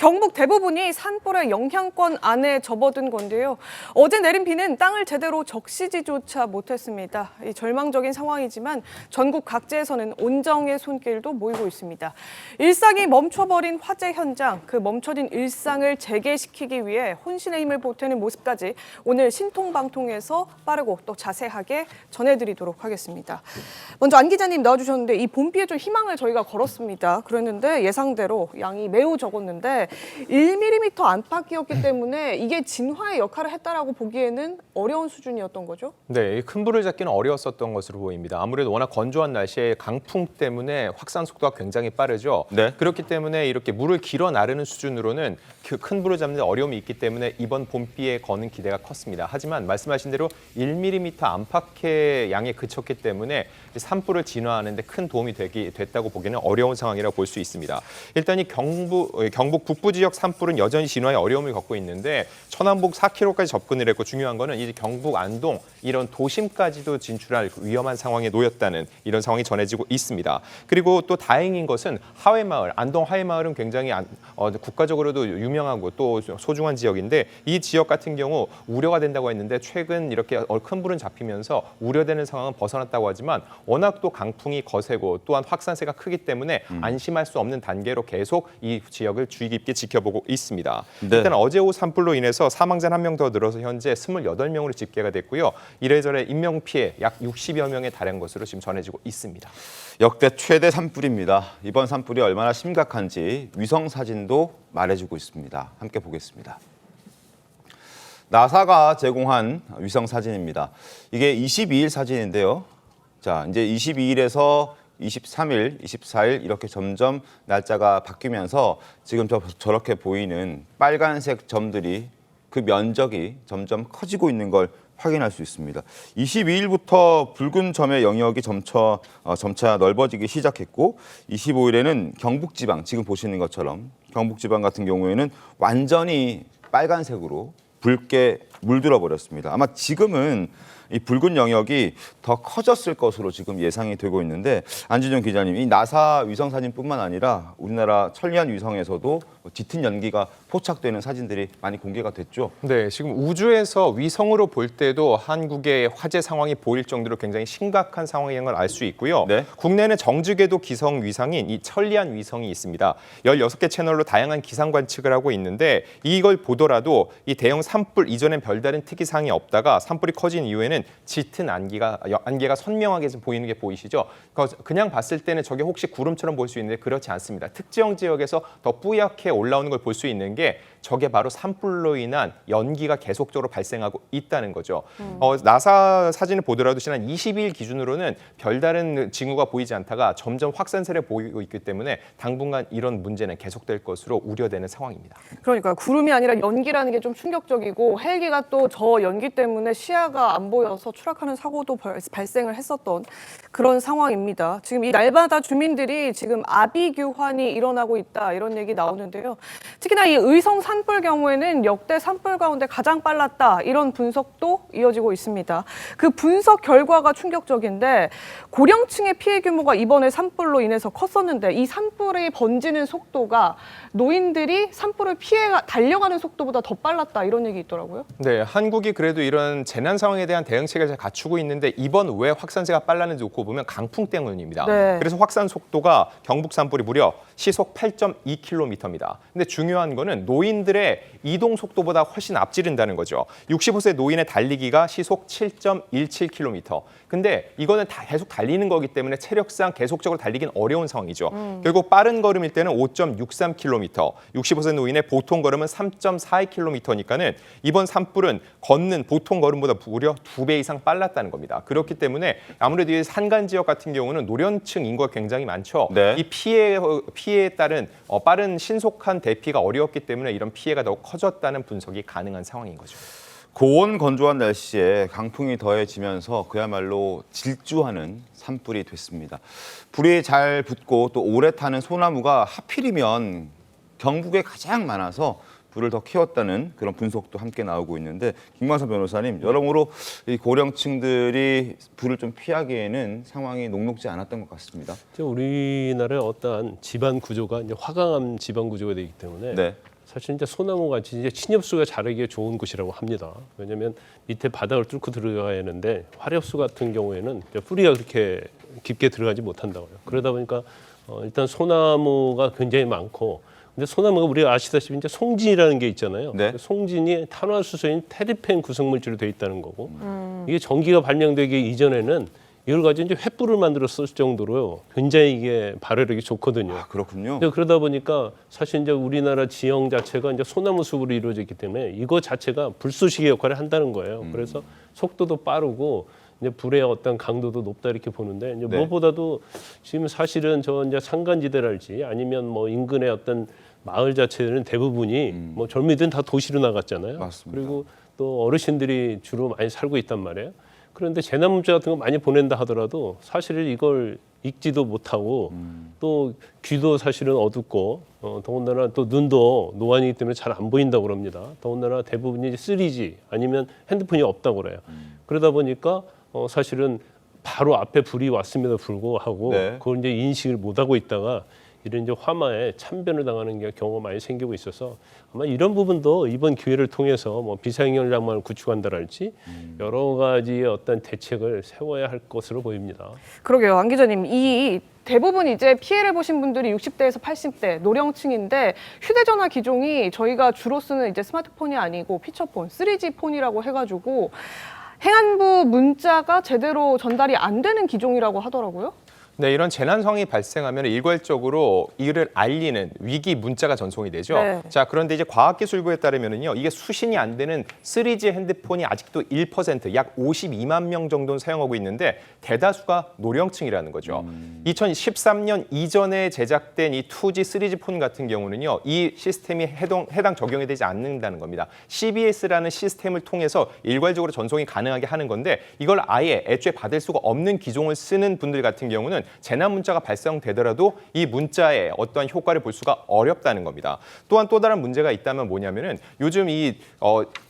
경북 대부분이 산불의 영향권 안에 접어든 건데요. 어제 내린 비는 땅을 제대로 적시지조차 못했습니다. 이 절망적인 상황이지만 전국 각지에서는 온정의 손길도 모이고 있습니다. 일상이 멈춰버린 화재 현장, 그 멈춰진 일상을 재개시키기 위해 혼신의 힘을 보태는 모습까지 오늘 신통방통에서 빠르고 또 자세하게 전해드리도록 하겠습니다. 먼저 안 기자님 나와주셨는데 이 봄비에 좀 희망을 저희가 걸었습니다. 그랬는데 예상대로 양이 매우 적었는데 1mm 안팎이었기 때문에 이게 진화의 역할을 했다라고 보기에는 어려운 수준이었던 거죠? 네, 큰 불을 잡기는 어려웠었던 것으로 보입니다. 아무래도 워낙 건조한 날씨에 강풍 때문에 확산 속도가 굉장히 빠르죠. 네. 그렇기 때문에 이렇게 물을 길어 나르는 수준으로는 그 큰 불을 잡는 데 어려움이 있기 때문에 이번 봄비에 거는 기대가 컸습니다. 하지만 말씀하신 대로 1mm 안팎의 양에 그쳤기 때문에 산불을 진화하는 데 큰 도움이 됐다고 보기는 어려운 상황이라고 볼 수 있습니다. 일단 이 경북 북부 지역 산불은 여전히 진화에 어려움을 겪고 있는데 천안북 4km까지 접근을 했고 중요한 거는 이제 경북 안동 이런 도심까지도 진출할 위험한 상황에 놓였다는 이런 상황이 전해지고 있습니다. 그리고 또 다행인 것은 하회마을, 안동 하회마을은 굉장히 국가적으로도 유명하고 또 소중한 지역인데 이 지역 같은 경우 우려가 된다고 했는데 최근 이렇게 큰 불은 잡히면서 우려되는 상황은 벗어났다고 하지만 워낙 또 강풍이 거세고 또한 확산세가 크기 때문에 안심할 수 없는 단계로 계속 이 지역을 주의 깊게 지켜보고 있습니다. 네. 일단 어제 오후 산불로 인해서 사망자 1명 더 늘어서 현재 28명으로 집계가 됐고요. 이래저래 인명 피해 약 60여 명에 달한 것으로 지금 전해지고 있습니다. 역대 최대 산불입니다. 이번 산불이 얼마나 심각한지 위성 사진도 말해주고 있습니다. 함께 보겠습니다. 나사가 제공한 위성 사진입니다. 이게 22일 사진인데요. 자, 이제 22일에서 23일, 24일 이렇게 점점 날짜가 바뀌면서 지금 저렇게 보이는 빨간색 점들이 그 면적이 점점 커지고 있는 걸 확인할 수 있습니다. 22일부터 붉은 점의 영역이 점차 넓어지기 시작했고 25일에는 경북지방, 지금 보시는 것처럼 경북지방 같은 경우에는 완전히 빨간색으로 붉게 물들어 버렸습니다. 아마 지금은 이 붉은 영역이 더 커졌을 것으로 지금 예상이 되고 있는데 안진정 기자님, 이 나사 위성 사진뿐만 아니라 우리나라 천리안 위성에서도 짙은 연기가 포착되는 사진들이 많이 공개가 됐죠. 네, 지금 우주에서 위성으로 볼 때도 한국의 화재 상황이 보일 정도로 굉장히 심각한 상황인 걸 알 수 있고요. 네. 국내는 정주궤도 기성 위성인 이 천리안 위성이 있습니다. 16개 채널로 다양한 기상 관측을 하고 있는데 이걸 보더라도 이 대형 산불 이전엔 별다른 특이사항이 없다가 산불이 커진 이후에는 짙은 안개가 선명하게 보이는 게 보이시죠? 그냥 봤을 때는 저게 혹시 구름처럼 보일 수 있는데 그렇지 않습니다. 특정 지역에서 더 뿌옇게 올라오는 걸 볼 수 있는 게 저게 바로 산불로 인한 연기가 계속적으로 발생하고 있다는 거죠. 나사 사진을 보더라도 지난 20일 기준으로는 별다른 징후가 보이지 않다가 점점 확산세를 보이고 있기 때문에 당분간 이런 문제는 계속될 것으로 우려되는 상황입니다. 그러니까 구름이 아니라 연기라는 게 좀 충격적이고 헬기가 또 저 연기 때문에 시야가 안 보여서 추락하는 사고도 발생을 했었던 그런 상황입니다. 지금 이 날마다 주민들이 지금 아비규환이 일어나고 있다 이런 얘기 나오는데요. 특히나 이 의성 산불 경우에는 역대 산불 가운데 가장 빨랐다 이런 분석도 이어지고 있습니다. 그 분석 결과가 충격적인데 고령층의 피해 규모가 이번에 산불로 인해서 컸었는데 이 산불이 번지는 속도가 노인들이 산불을 피해 달려가는 속도보다 더 빨랐다 이런 얘기 있더라고요. 네, 한국이 그래도 이런 재난 상황에 대한 대응책을 잘 갖추고 있는데 이번 왜 확산세가 빨랐는지 놓고 보면 강풍 때문입니다. 네. 그래서 확산 속도가 경북 산불이 무려 시속 8.2km입니다. 근데 중요한 거는 노인들의 이동 속도보다 훨씬 앞지른다는 거죠. 65세 노인의 달리기가 시속 7.17km. 근데 이거는 다 계속 달리는 거기 때문에 체력상 계속적으로 달리기는 어려운 상황이죠. 결국 빠른 걸음일 때는 5.63km, 65세 노인의 보통 걸음은 3.42km니까는 이번 산불은 걷는 보통 걸음보다 무려 2배 이상 빨랐다는 겁니다. 그렇기 때문에 아무래도 이 산간 지역 같은 경우는 노년층 인구가 굉장히 많죠. 네. 이 피해에 따른 빠른 신속한 대피가 어려웠기 때문에 이런 피해가 더욱 커졌다는 분석이 가능한 상황인 거죠. 고온 건조한 날씨에 강풍이 더해지면서 그야말로 질주하는 산불이 됐습니다. 불이 잘 붙고 또 오래 타는 소나무가 하필이면 경북에 가장 많아서 불을 더 키웠다는 그런 분석도 함께 나오고 있는데 김광석 변호사님, 여러모로 이 고령층들이 불을 좀 피하기에는 상황이 녹록지 않았던 것 같습니다. 우리나라의 어떠한 집안 구조가 이제 화강암 집안 구조가 되기 때문에 네. 사실 이제 소나무 같이 이제 침엽수가 자라기에 좋은 곳이라고 합니다. 왜냐하면 밑에 바닥을 뚫고 들어가야 하는데 화렵수 같은 경우에는 이제 뿌리가 그렇게 깊게 들어가지 못한다고요. 그러다 보니까 일단 소나무가 굉장히 많고, 근데 소나무가 우리가 아시다시피 이제 송진이라는 게 있잖아요. 네. 송진이 탄화수소인 테르펜 구성물질로 되어 있다는 거고, 이게 전기가 발명되기 이전에는 이걸 가지고 이제 횃불을 만들어 쓸 정도로 굉장히 이게 발효력이 좋거든요. 아, 그렇군요. 그러다 보니까 사실 이제 우리나라 지형 자체가 이제 소나무 숲으로 이루어져 있기 때문에 이거 자체가 불쏘시개 역할을 한다는 거예요. 그래서 속도도 빠르고 이제 불의 어떤 강도도 높다 이렇게 보는데, 이제 네. 무엇보다도 지금 사실은 저 이제 산간지대랄지 아니면 뭐 인근의 어떤 마을 자체는 대부분이 뭐 젊은이들은 다 도시로 나갔잖아요. 맞습니다. 그리고 또 어르신들이 주로 많이 살고 있단 말이에요. 그런데 재난 문자 같은 거 많이 보낸다 하더라도 사실은 이걸 읽지도 못하고 또 귀도 사실은 어둡고 더군다나 또 눈도 노안이기 때문에 잘 안 보인다고 그럽니다. 더군다나 대부분이 3G 아니면 핸드폰이 없다고 그래요. 그러다 보니까 사실은 바로 앞에 불이 왔음에도 불구하고 네. 그걸 이제 인식을 못하고 있다가 이런 이제 화마에 참변을 당하는 경우가 많이 생기고 있어서 아마 이런 부분도 이번 기회를 통해서 뭐 비상연락망을 구축한다랄지 여러 가지의 어떤 대책을 세워야 할 것으로 보입니다. 그러게요, 안 기자님. 이 대부분 이제 피해를 보신 분들이 60대에서 80대 노령층인데, 휴대전화 기종이 저희가 주로 쓰는 이제 스마트폰이 아니고 피처폰, 3G 폰이라고 해가지고 행안부 문자가 제대로 전달이 안 되는 기종이라고 하더라고요. 네, 이런 재난 상황이 발생하면 일괄적으로 이를 알리는 위기 문자가 전송이 되죠. 네. 자, 그런데 이제 과학기술부에 따르면은요, 이게 수신이 안 되는 3G 핸드폰이 아직도 1%, 약 52만 명 정도는 사용하고 있는데 대다수가 노령층이라는 거죠. 2013년 이전에 제작된 이 2G, 3G 폰 같은 경우는요, 이 시스템이 해당 적용이 되지 않는다는 겁니다. CBS라는 시스템을 통해서 일괄적으로 전송이 가능하게 하는 건데, 이걸 아예 애초에 받을 수가 없는 기종을 쓰는 분들 같은 경우는 재난 문자가 발생되더라도 이 문자의 어떠한 효과를 볼 수가 어렵다는 겁니다. 또한 또 다른 문제가 있다면 뭐냐면은 요즘 이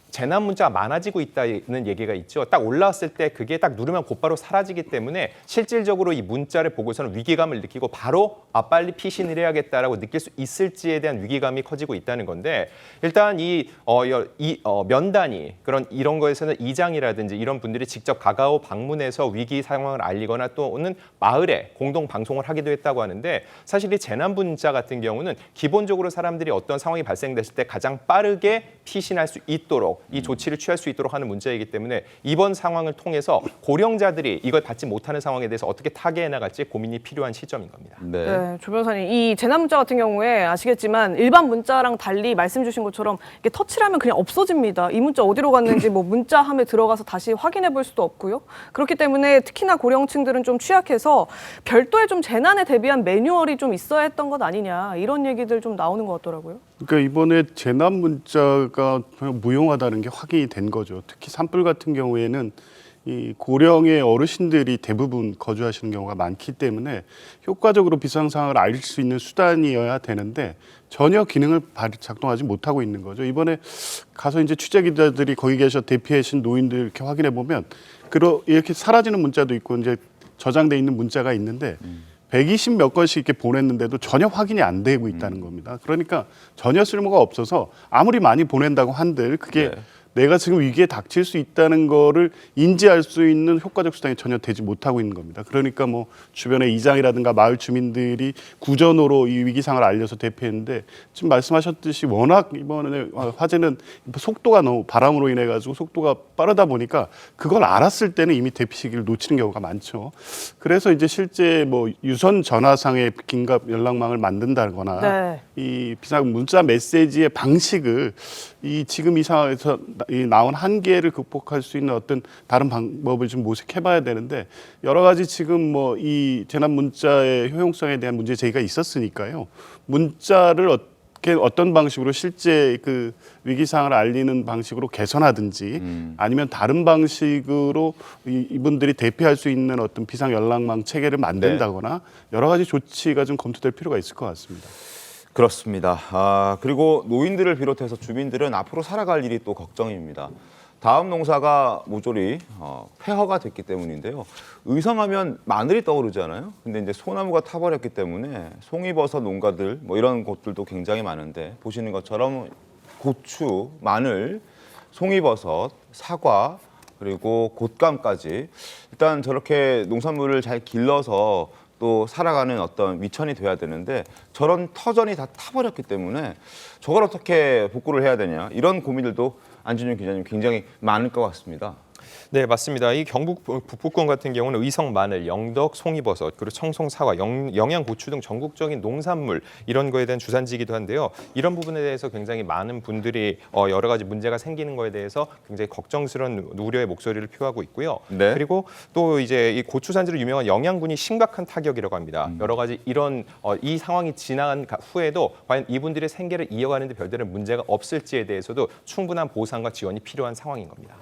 재난 문자가 많아지고 있다는 얘기가 있죠. 딱 올라왔을 때 그게 딱 누르면 곧바로 사라지기 때문에 실질적으로 이 문자를 보고서는 위기감을 느끼고 바로 빨리 피신을 해야겠다라고 느낄 수 있을지에 대한 위기감이 커지고 있다는 건데, 일단 이 면단위 이런 거에서는 이장이라든지 이런 분들이 직접 가까워 방문해서 위기 상황을 알리거나 또는 마을에 공동 방송을 하기도 했다고 하는데, 사실 이 재난 문자 같은 경우는 기본적으로 사람들이 어떤 상황이 발생됐을 때 가장 빠르게 피신할 수 있도록 이 조치를 취할 수 있도록 하는 문자이기 때문에 이번 상황을 통해서 고령자들이 이걸 받지 못하는 상황에 대해서 어떻게 타개해 나갈지 고민이 필요한 시점인 겁니다. 네, 조 변호사님, 이 재난 문자 같은 경우에 아시겠지만 일반 문자랑 달리 말씀 주신 것처럼 이게 터치를 하면 그냥 없어집니다. 이 문자 어디로 갔는지 뭐 문자함에 들어가서 다시 확인해 볼 수도 없고요. 그렇기 때문에 특히나 고령층들은 좀 취약해서 별도의 좀 재난에 대비한 매뉴얼이 좀 있어야 했던 것 아니냐, 이런 얘기들 좀 나오는 것 같더라고요. 그러니까 이번에 재난 문자가 무용하다는 게 확인이 된 거죠. 특히 산불 같은 경우에는 이 고령의 어르신들이 대부분 거주하시는 경우가 많기 때문에 효과적으로 비상 상황을 알 수 있는 수단이어야 되는데 전혀 기능을 작동하지 못하고 있는 거죠. 이번에 가서 이제 취재 기자들이 거기 계셔 대피하신 노인들 이렇게 확인해 보면 이렇게 사라지는 문자도 있고 이제 저장돼 있는 문자가 있는데 120 몇 건씩 이렇게 보냈는데도 전혀 확인이 안 되고 있다는 겁니다. 그러니까 전혀 쓸모가 없어서 아무리 많이 보낸다고 한들 그게 내가 지금 위기에 닥칠 수 있다는 거를 인지할 수 있는 효과적 수단이 전혀 되지 못하고 있는 겁니다. 그러니까 뭐 주변의 이장이라든가 마을 주민들이 구전으로 이 위기 상황을 알려서 대피했는데 지금 말씀하셨듯이 워낙 이번에 화재는 속도가 너무 바람으로 인해 가지고 속도가 빠르다 보니까 그걸 알았을 때는 이미 대피 시기를 놓치는 경우가 많죠. 그래서 이제 실제 뭐 유선 전화상의 긴급 연락망을 만든다거나 네. 이 비상 문자 메시지의 방식을 지금 이 상황에서 나온 한계를 극복할 수 있는 어떤 다른 방법을 좀 모색해봐야 되는데, 여러 가지 지금 뭐 이 재난 문자의 효용성에 대한 문제 제기가 있었으니까요. 문자를 어떤 방식으로 실제 그 위기 상황을 알리는 방식으로 개선하든지 아니면 다른 방식으로 이분들이 대피할 수 있는 어떤 비상 연락망 체계를 만든다거나 여러 가지 조치가 좀 검토될 필요가 있을 것 같습니다. 그렇습니다. 그리고 노인들을 비롯해서 주민들은 앞으로 살아갈 일이 또 걱정입니다. 다음 농사가 모조리 폐허가 됐기 때문인데요. 의성하면 마늘이 떠오르잖아요. 근데 이제 소나무가 타버렸기 때문에 송이버섯 농가들 뭐 이런 곳들도 굉장히 많은데 보시는 것처럼 고추, 마늘, 송이버섯, 사과 그리고 곶감까지 일단 저렇게 농산물을 잘 길러서 또 살아가는 어떤 미천이 돼야 되는데 저런 터전이 다 타버렸기 때문에 저걸 어떻게 복구를 해야 되냐 이런 고민들도 안진용 기자님 굉장히 많을 것 같습니다. 네, 맞습니다. 이 경북 북부권 같은 경우는 의성 마늘, 영덕 송이버섯, 그리고 청송 사과, 영양 고추 등 전국적인 농산물 이런 거에 대한 주산지이기도 한데요. 이런 부분에 대해서 굉장히 많은 분들이 여러 가지 문제가 생기는 거에 대해서 굉장히 걱정스러운 우려의 목소리를 표하고 있고요. 네. 그리고 또 이제 이 고추 산지로 유명한 영양군이 심각한 타격이라고 합니다. 여러 가지 이런 이 상황이 지나간 후에도 과연 이분들의 생계를 이어가는 데 별다른 문제가 없을지에 대해서도 충분한 보상과 지원이 필요한 상황인 겁니다.